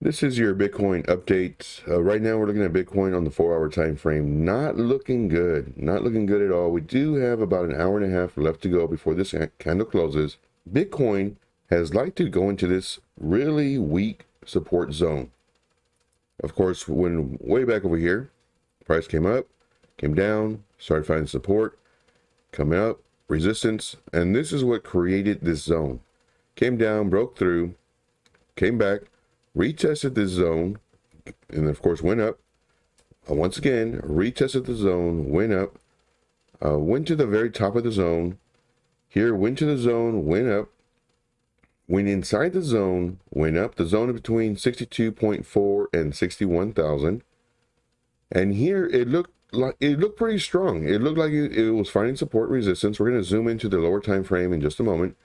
This is your Bitcoin update. Right now we're looking at Bitcoin on the 4-hour time frame. Not looking good. Not looking good at all. We do have about an hour and a half left to go before this candle closes. Bitcoin has liked to go into this really weak support zone. Of course, when way back over here, price came up, came down, started finding support, come up, resistance, and this is what created this zone. Came down, broke through, came back, retested this zone, and of course went up. Once again, retested the zone, went up, went to the very top of the zone. Here, went to the zone, went up, went inside the zone, went up. The zone is between 62.4 and 61,000. And here it looked pretty strong. It looked like it was finding support resistance. We're going to zoom into the lower time frame in just a moment.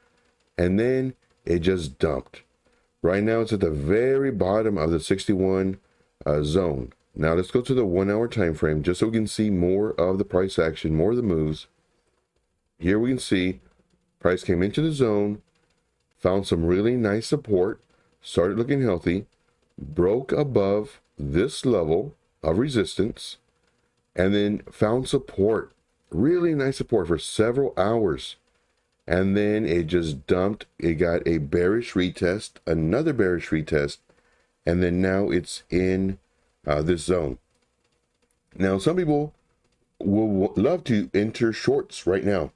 And then it just dumped. Right now it's at the very bottom of the 61 zone. Now let's go to the 1 hour time frame just so we can see more of the price action, more of the moves. Here we can see price came into the zone, found some really nice support, started looking healthy, broke above this level of resistance, and then found support, really nice support for several hours. And then it just dumped. It got a bearish retest, another bearish retest, and then now it's in this zone. Now, some people will love to enter shorts right now.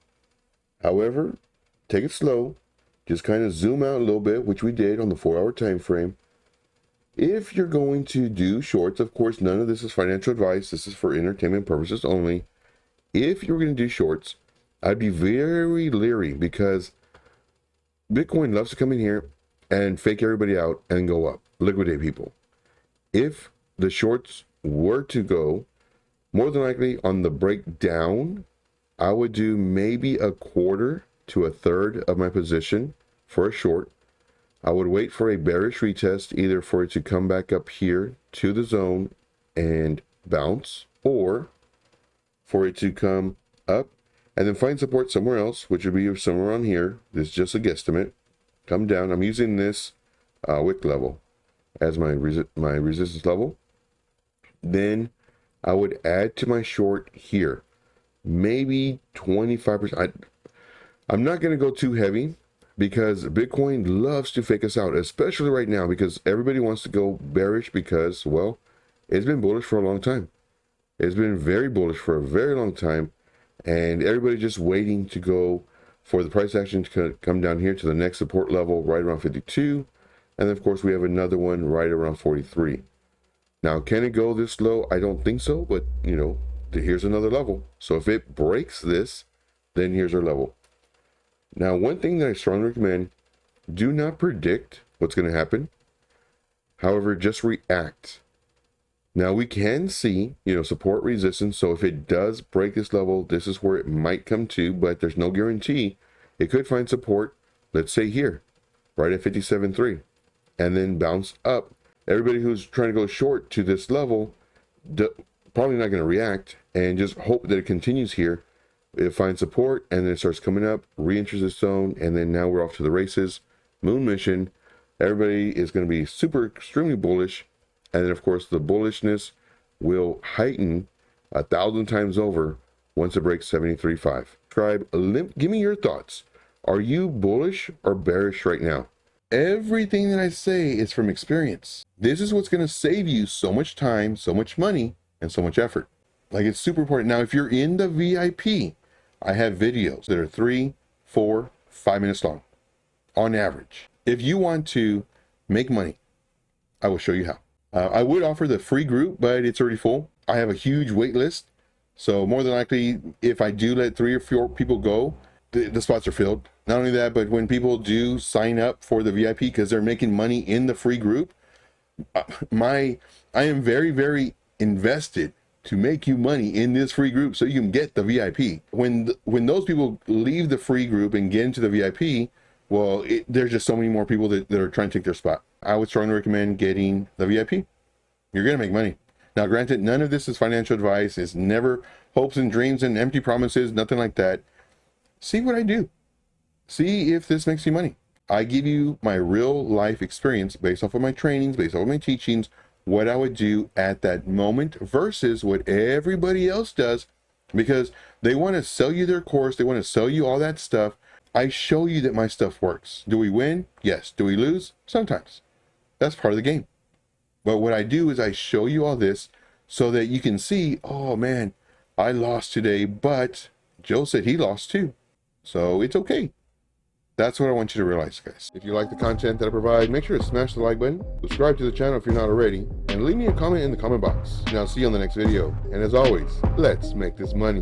However, take it slow. Just kind of zoom out a little bit, which we did on the 4 hour time frame. If you're going to do shorts, of course, none of this is financial advice. This is for entertainment purposes only. If you're going to do shorts, I'd be very leery because Bitcoin loves to come in here and fake everybody out and go up, liquidate people. If the shorts were to go, more than likely on the breakdown, I would do maybe a quarter to a third of my position for a short. I would wait for a bearish retest, either for it to come back up here to the zone and bounce, or for it to come up and then find support somewhere else, which would be somewhere on here. This is just a guesstimate. Come down. I'm using this wick level as my resistance level. Then I would add to my short here, maybe 25%. I'm not going to go too heavy because Bitcoin loves to fake us out, especially right now, because everybody wants to go bearish because, well, it's been bullish for a long time. It's been very bullish for a very long time. And everybody just waiting to go for the price action to come down here to the next support level right around 52. And then, of course, we have another one right around 43. Now, can it go this low? I don't think so. But, you know, here's another level. So if it breaks this, then here's our level. Now, one thing that I strongly recommend, do not predict what's going to happen. However, just react. Now we can see, support resistance. So if it does break this level, this is where it might come to, but there's no guarantee. It could find support, let's say here, right at 57.3, and then bounce up. Everybody who's trying to go short to this level, probably not going to react and just hope that it continues here. It finds support and then it starts coming up, re-enters the zone, and then now we're off to the races. Moon mission. Everybody is going to be extremely bullish. And then, of course, the bullishness will heighten 1,000 times over once it breaks 73.5. Subscribe. Give me your thoughts. Are you bullish or bearish right now? Everything that I say is from experience. This is what's going to save you so much time, so much money, and so much effort. Like, it's super important. Now, if you're in the VIP, I have videos that are 3, 4, 5 minutes long on average. If you want to make money, I will show you how. I would offer the free group, but it's already full. I have a huge wait list. So more than likely, if I do let 3 or 4 people go, the spots are filled. Not only that, but when people do sign up for the VIP because they're making money in the free group, I am very, very invested to make you money in this free group so you can get the VIP. When those people leave the free group and get into the VIP, well, there's just so many more people that are trying to take their spot. I would strongly recommend getting the VIP. You're going to make money. Now, granted, none of this is financial advice. It's never hopes and dreams and empty promises, nothing like that. See what I do. See if this makes you money. I give you my real life experience based off of my trainings, based off of my teachings, what I would do at that moment versus what everybody else does, because they want to sell you their course. They want to sell you all that stuff. I show you that my stuff works. Do we win? Yes. Do we lose? Sometimes. That's part of the game. But what I do is I show you all this so that you can see, oh man, I lost today, but Joe said he lost too. So it's okay. That's what I want you to realize, guys. If you like the content that I provide, make sure to smash the like button, subscribe to the channel if you're not already, and leave me a comment in the comment box. And I'll see you on the next video. And as always, let's make this money.